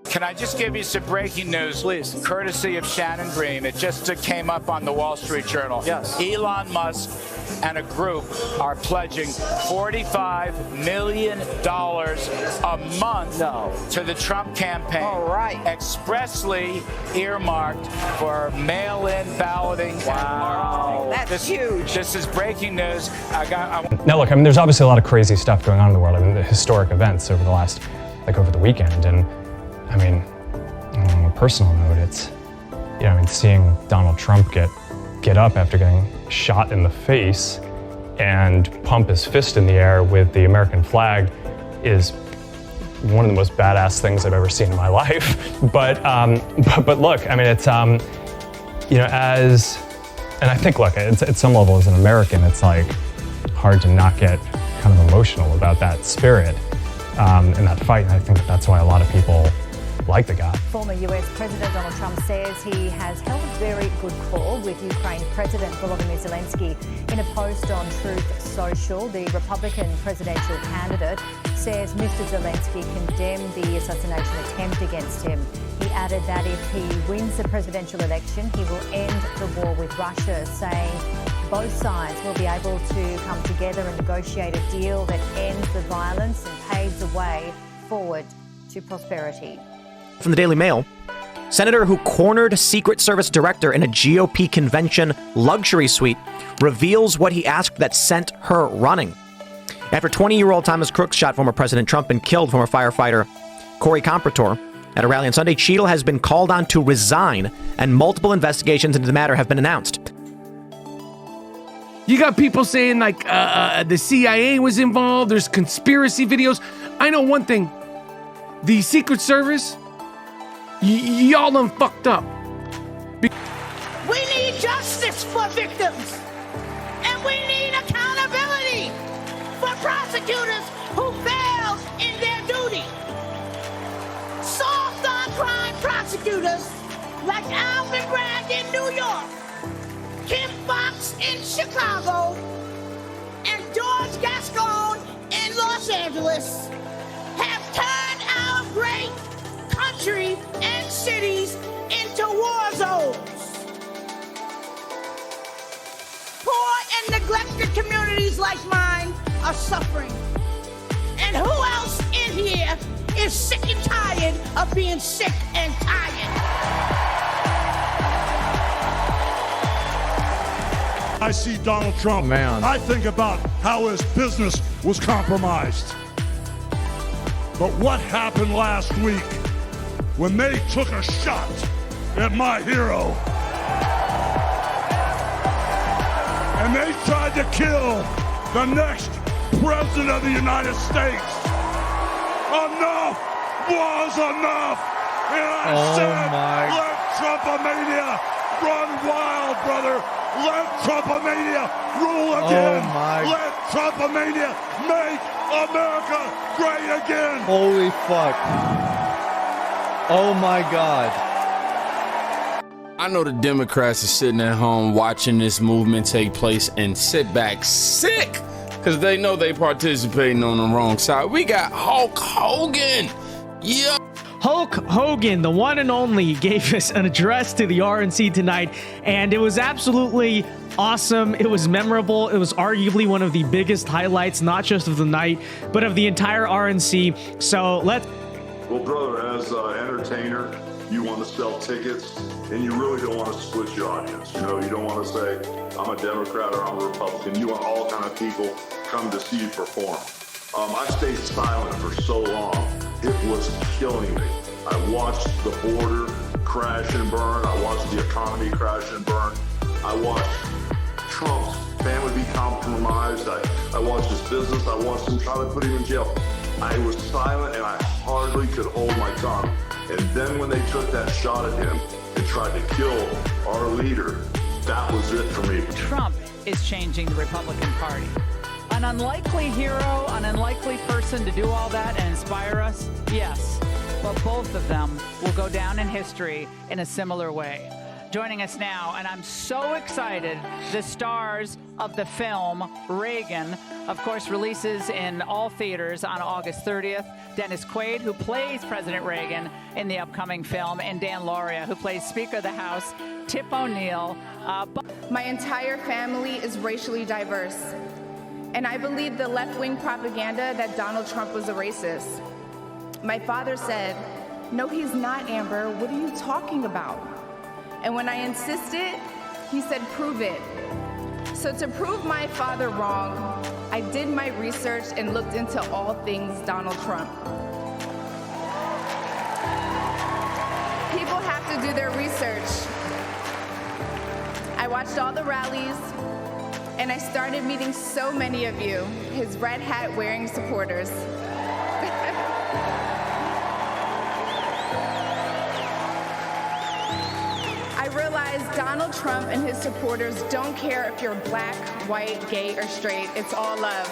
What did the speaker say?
Can I just give you some breaking news? Please. Courtesy of Shannon Green. It just came up on the Wall Street Journal. Yes. Elon Musk and a group are pledging $45 million a month to the Trump campaign. All right. Expressly earmarked for mail-in balloting. Wow. That's huge. This is breaking news. Now, look, I mean, there's obviously a lot of crazy stuff going on in the world. I mean, the historic events over over the weekend. And I mean, on a personal note, it's, seeing Donald Trump get up after getting shot in the face and pump his fist in the air with the American flag is one of the most badass things I've ever seen in my life. But look, I mean, it's, and I think, look, at some level as an American, it's like hard to not get kind of emotional about that spirit in that fight. And I think that's why a lot of people like the guy. Former US President Donald Trump says he has held a very good call with Ukraine President Volodymyr Zelensky. In a post on Truth Social, the Republican presidential candidate says Mr. Zelensky condemned the assassination attempt against him. He added that if he wins the presidential election, he will end the war with Russia, saying both sides will be able to come together and negotiate a deal that ends the violence and paves the way forward to prosperity. From the Daily Mail, Senator who cornered Secret Service director in a GOP convention luxury suite reveals what he asked that sent her running. After 20-year-old Thomas Crooks shot former President Trump and killed former firefighter Corey Comprator at a rally on Sunday, Cheadle has been called on to resign, and multiple investigations into the matter have been announced. You got people saying like the CIA was involved. There's conspiracy videos. I know one thing. The Secret Service, y'all done fucked up. We need justice for victims. And we need accountability for prosecutors who failed in their duty. Soft on crime prosecutors like Alvin Bragg in New York, Kim Fox in Chicago, and George Gascon in Los Angeles have turned our great country and cities into war zones. Poor and neglected communities like mine are suffering. And who else in here is sick and tired of being sick and tired? I see Donald Trump, I think about how his business was compromised. But what happened last week when they took a shot at my hero and they tried to kill the next president of the United States? Enough was enough. And I said, let Trumpomania run wild, brother. Let Trumpomania rule again. Let Trumpomania make America great again. Holy fuck. Oh my God. I know the Democrats are sitting at home watching this movement take place and sit back sick because they know they participating on the wrong side. We got Hulk Hogan. Yeah. Hulk Hogan, the one and only, gave us an address to the RNC tonight, and it was absolutely awesome. It was memorable. It was arguably one of the biggest highlights, not just of the night, but of the entire RNC. So Well, brother, as an entertainer, you want to sell tickets, and you really don't want to split your audience. You know, you don't want to say, I'm a Democrat or I'm a Republican. You want all kind of people come to see you perform. I stayed silent for so long. It was killing me. I watched the border crash and burn. I watched the economy crash and burn. I watched Trump's family be compromised. I watched his business. I watched him try to put him in jail. I was silent and I hardly could hold my tongue. And then when they took that shot at him and tried to kill our leader, that was it for me. Trump is changing the Republican Party. An unlikely hero, an unlikely person to do all that and inspire us? Yes, but both of them will go down in history in a similar way. Joining us now, and I'm so excited, the stars of the film Reagan, of course, releases in all theaters on August 30th. Dennis Quaid, who plays President Reagan in the upcoming film, and Dan Lauria, who plays Speaker of the House, Tip O'Neill. My entire family is racially diverse, and I believe the left-wing propaganda that Donald Trump was a racist. My father said, "No, he's not, Amber. What are you talking about?" And when I insisted, he said, "Prove it." So to prove my father wrong, I did my research and looked into all things Donald Trump. People have to do their research. I watched all the rallies, and I started meeting so many of you, his red hat wearing supporters. I realized Donald Trump and his supporters don't care if you're black, white, gay, or straight. It's all love.